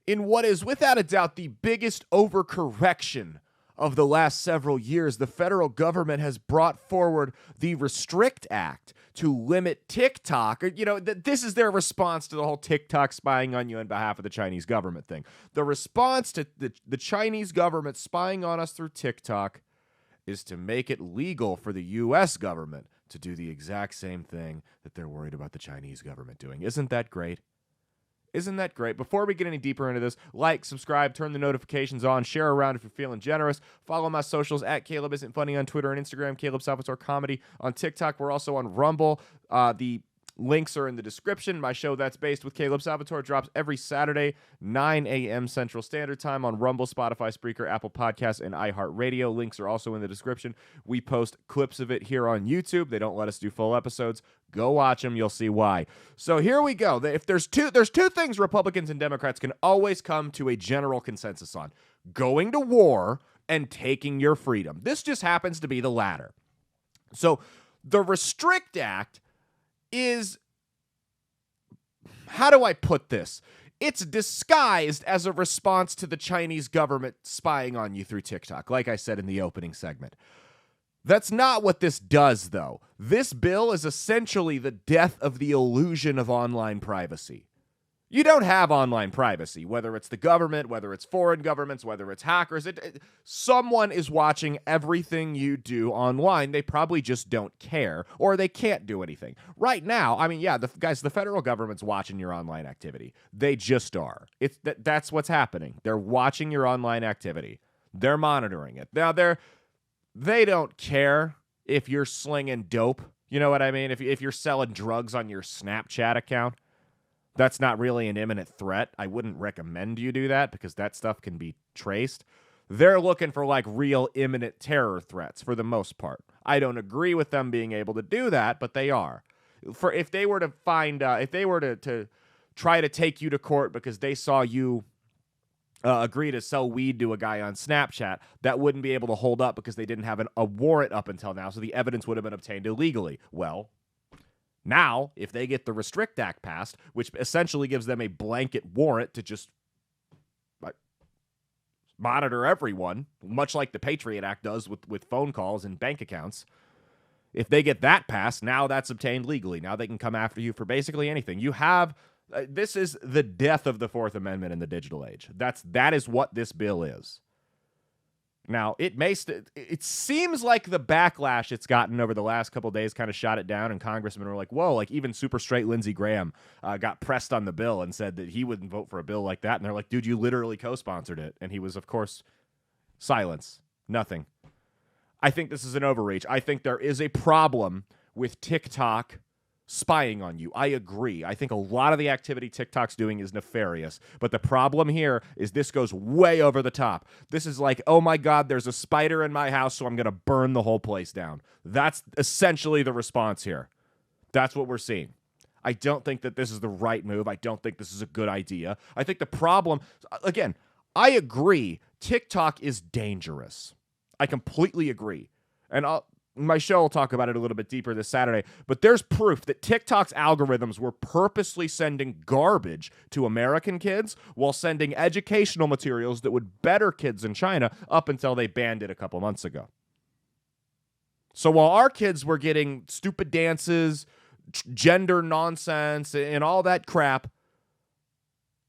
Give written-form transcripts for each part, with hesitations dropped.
In what is without a doubt the biggest overcorrection of the last several years, the federal government has brought forward the Restrict Act to limit TikTok. This is their response to the whole TikTok spying on you on behalf of the Chinese government thing. The response to the Chinese government spying on us through TikTok is to make it legal for the U.S. government to do the exact same thing that they're worried about the Chinese government doing. Isn't that great? Isn't that great? Before we get any deeper into this, like, subscribe, turn the notifications on, share around if you're feeling generous. Follow my socials at Caleb Isn't Funny on Twitter and Instagram, Caleb Salvatore Comedy on TikTok. We're also on Rumble. The links are in the description. My show, That's Based with Caleb Salvatore, drops every Saturday, 9 a.m. Central Standard Time on Rumble, Spotify, Spreaker, Apple Podcasts, and iHeartRadio. Links are also in the description. We post clips of it here on YouTube. They don't let us do full episodes. Go watch them. You'll see why. So here we go. If there's two things Republicans and Democrats can always come to a general consensus on: going to war and taking your freedom. This just happens to be the latter. So the Restrict Act is, how do I put this? It's disguised as a response to the Chinese government spying on you through TikTok, like I said in the opening segment. That's not what this does, though. This bill is essentially the death of the illusion of online privacy. You don't have online privacy, whether it's the government, whether it's foreign governments, whether it's hackers. Someone is watching everything you do online. They probably just don't care, or they can't do anything. Right now, the federal government's watching your online activity. They just are. That's what's happening. They're watching your online activity. They're monitoring it. Now, they don't care if you're slinging dope. You know what I mean? If you're selling drugs on your Snapchat account. That's not really an imminent threat. I wouldn't recommend you do that because that stuff can be traced. They're looking for like real imminent terror threats for the most part. I don't agree with them being able to do that, but they are. If they were to try to take you to court because they saw you agree to sell weed to a guy on Snapchat, that wouldn't be able to hold up because they didn't have a warrant up until now, so the evidence would have been obtained illegally. Well, now, if they get the Restrict Act passed, which essentially gives them a blanket warrant to just monitor everyone, much like the Patriot Act does with phone calls and bank accounts, if they get that passed, now that's obtained legally. Now they can come after you for basically anything. You have this is the death of the Fourth Amendment in the digital age. That is what this bill is. Now, it seems like the backlash it's gotten over the last couple of days kind of shot it down, and congressmen were like, whoa, like even super straight Lindsey Graham got pressed on the bill and said that he wouldn't vote for a bill like that. And they're like, dude, you literally co-sponsored it. And he was, of course, silence. Nothing. I think this is an overreach. I think there is a problem with TikTok spying on you. I agree. I think a lot of the activity TikTok's doing is nefarious. But the problem here is this goes way over the top. This is like, oh my God, there's a spider in my house, so I'm going to burn the whole place down. That's essentially the response here. That's what we're seeing. I don't think that this is the right move. I don't think this is a good idea. I think the problem, again, I agree, TikTok is dangerous. I completely agree. And my show will talk about it a little bit deeper this Saturday, but there's proof that TikTok's algorithms were purposely sending garbage to American kids while sending educational materials that would better kids in China up until they banned it a couple months ago. So while our kids were getting stupid dances, gender nonsense, and all that crap,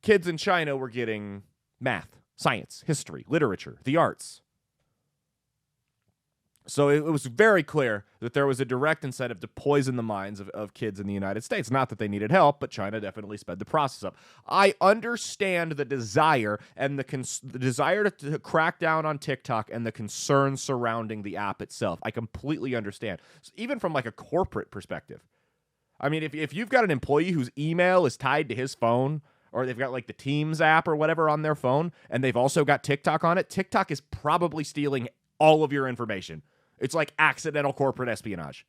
kids in China were getting math, science, history, literature, the arts. So it was very clear that there was a direct incentive to poison the minds of kids in the United States. Not that they needed help, but China definitely sped the process up. I understand the desire and the desire to crack down on TikTok and the concerns surrounding the app itself. I completely understand, even from like a corporate perspective. I mean, if you've got an employee whose email is tied to his phone, or they've got like the Teams app or whatever on their phone, and they've also got TikTok on it, TikTok is probably stealing all of your information. It's like accidental corporate espionage.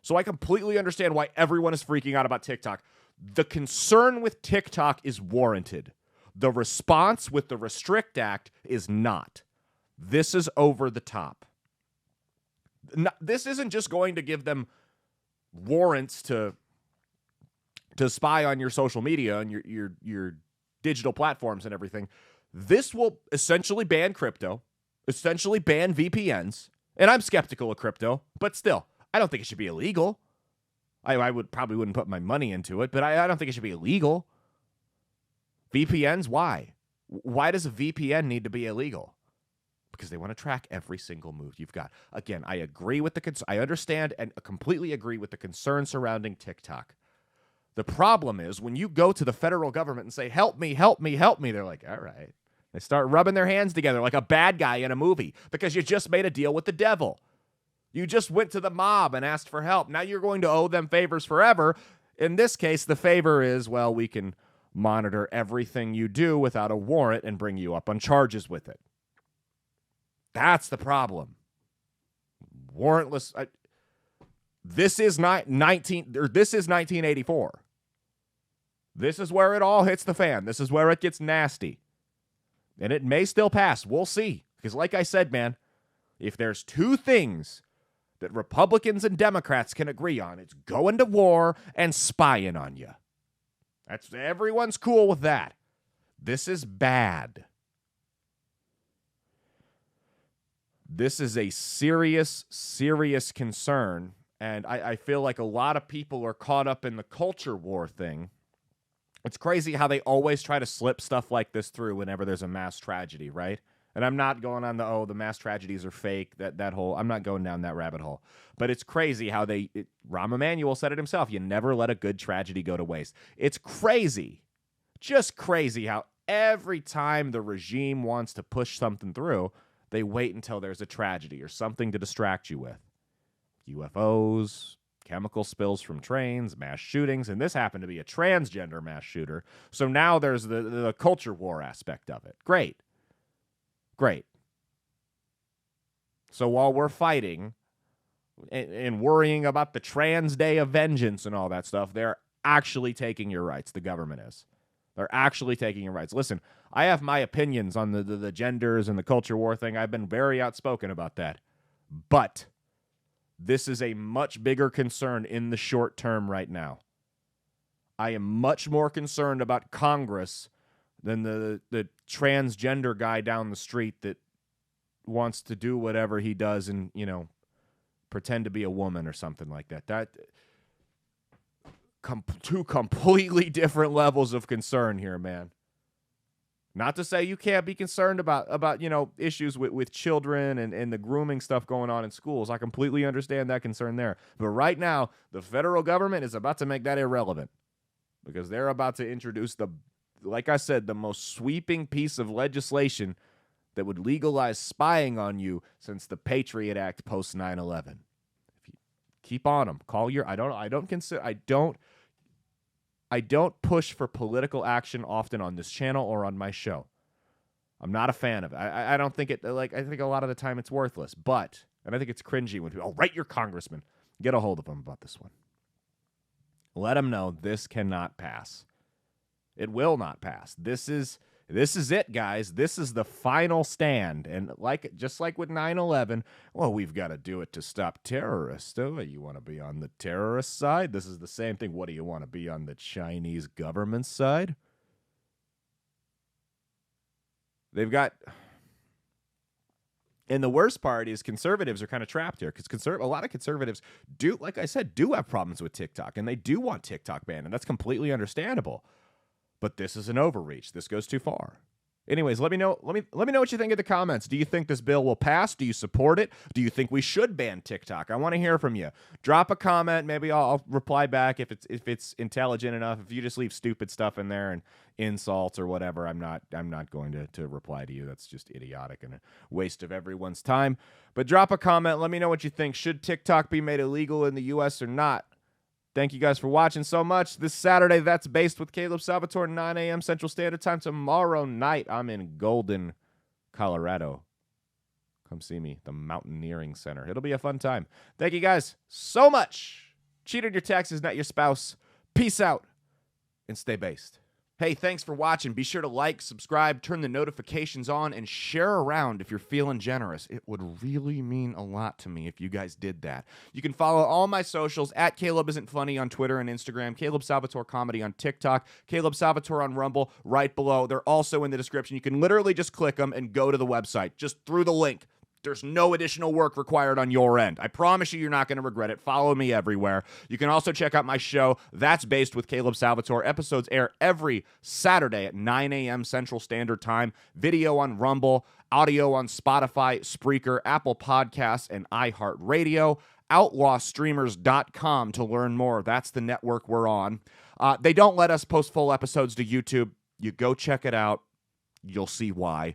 So I completely understand why everyone is freaking out about TikTok. The concern with TikTok is warranted. The response with the Restrict Act is not. This is over the top. This isn't just going to give them warrants to spy on your social media and your digital platforms and everything. This will essentially ban crypto, essentially ban VPNs. And I'm skeptical of crypto, but still, I don't think it should be illegal. I probably wouldn't put my money into it, but I don't think it should be illegal. VPNs, why? Why does a VPN need to be illegal? Because they want to track every single move you've got. Again, I agree with I understand and completely agree with the concern surrounding TikTok. The problem is when you go to the federal government and say, help me, help me, help me, they're like, all right. They start rubbing their hands together like a bad guy in a movie because you just made a deal with the devil. You just went to the mob and asked for help. Now you're going to owe them favors forever. In this case, the favor is, well, we can monitor everything you do without a warrant and bring you up on charges with it. That's the problem. Warrantless. This is 1984. This is where it all hits the fan. This is where it gets nasty. And it may still pass. We'll see. Because like I said, man, if there's two things that Republicans and Democrats can agree on, it's going to war and spying on you. Everyone's cool with that. This is bad. This is a serious, serious concern. And I feel like a lot of people are caught up in the culture war thing. It's crazy how they always try to slip stuff like this through whenever there's a mass tragedy, right? And I'm not going on the mass tragedies are fake, that whole, I'm not going down that rabbit hole. But it's crazy how Rahm Emanuel said it himself, you never let a good tragedy go to waste. It's crazy, just crazy how every time the regime wants to push something through, they wait until there's a tragedy or something to distract you with. UFOs, chemical spills from trains, mass shootings, and this happened to be a transgender mass shooter. So now there's the culture war aspect of it. Great. So while we're fighting and worrying about the trans day of vengeance and all that stuff, they're actually taking your rights. The government is. They're actually taking your rights. Listen, I have my opinions on the genders and the culture war thing. I've been very outspoken about that. But this is a much bigger concern in the short term right now. I am much more concerned about Congress than the transgender guy down the street that wants to do whatever he does and, pretend to be a woman or something like that. Two completely different levels of concern here, man. Not to say you can't be concerned about issues with children and the grooming stuff going on in schools. I completely understand that concern there. But right now, the federal government is about to make that irrelevant because they're about to introduce like I said, the most sweeping piece of legislation that would legalize spying on you since the Patriot Act post 9/11. If you keep on them, I don't push for political action often on this channel or on my show. I'm not a fan of it. I don't think I think a lot of the time it's worthless, and I think it's cringy when people, write your congressman. Get a hold of him about this one. Let him know this cannot pass. It will not pass. This is it, guys. This is the final stand. And just like with 9/11, well, we've got to do it to stop terrorists. Oh, you want to be on the terrorist side? This is the same thing. What do you want to be on the Chinese government side? They've got... And the worst part is conservatives are kind of trapped here because a lot of conservatives do, like I said, do have problems with TikTok, and they do want TikTok banned, and that's completely understandable. But this is an overreach. This goes too far. Anyways, let me know what you think in the comments. Do you think this bill will pass? Do you support it? Do you think we should ban TikTok? I want to hear from you. Drop a comment. Maybe I'll reply back if it's intelligent enough. If you just leave stupid stuff in there and insults or whatever, I'm not going to reply to you. That's just idiotic and a waste of everyone's time. But drop a comment. Let me know what you think. Should TikTok be made illegal in the U.S. or not? Thank you guys for watching so much. This Saturday, That's Based with Caleb Salvatore, 9 a.m. Central Standard Time. Tomorrow night, I'm in Golden, Colorado. Come see me, the Mountaineering Center. It'll be a fun time. Thank you guys so much. Cheat on your taxes, not your spouse. Peace out, and stay based. Hey, thanks for watching. Be sure to like, subscribe, turn the notifications on, and share around if you're feeling generous. It would really mean a lot to me if you guys did that. You can follow all my socials at Caleb Isn't Funny on Twitter and Instagram, Caleb Salvatore Comedy on TikTok, Caleb Salvatore on Rumble right below. They're also in the description. You can literally just click them and go to the website just through the link. There's no additional work required on your end. I promise you're not going to regret it. Follow me everywhere. You can also check out my show, That's Based with Caleb Salvatore. Episodes air every Saturday at 9 a.m. Central Standard Time. Video on Rumble, audio on Spotify, Spreaker, Apple Podcasts, and iHeartRadio. Outlawstreamers.com to learn more. That's the network we're on. They don't let us post full episodes to YouTube. You go check it out. You'll see why.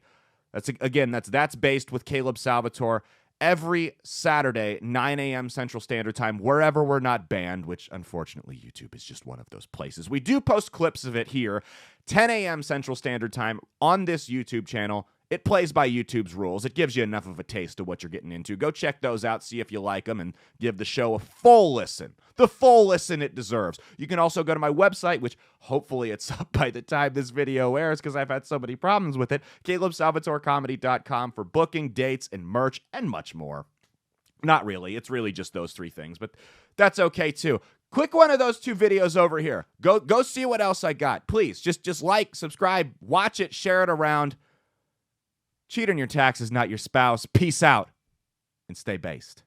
That's Based with Caleb Salvatore every Saturday, 9 a.m. Central Standard Time, wherever we're not banned, which unfortunately YouTube is just one of those places. We do post clips of it here, 10 a.m. Central Standard Time on this YouTube channel. It plays by YouTube's rules. It gives you enough of a taste of what you're getting into. Go check those out, see if you like them, and give the show a full listen. The full listen it deserves. You can also go to my website, which hopefully it's up by the time this video airs because I've had so many problems with it, CalebSalvatoreComedy.com for booking, dates, and merch, and much more. Not really. It's really just those three things, but that's okay too. Click one of those two videos over here. Go see what else I got. Please, just like, subscribe, watch it, share it around. Cheat on your taxes, not your spouse. Peace out and stay based.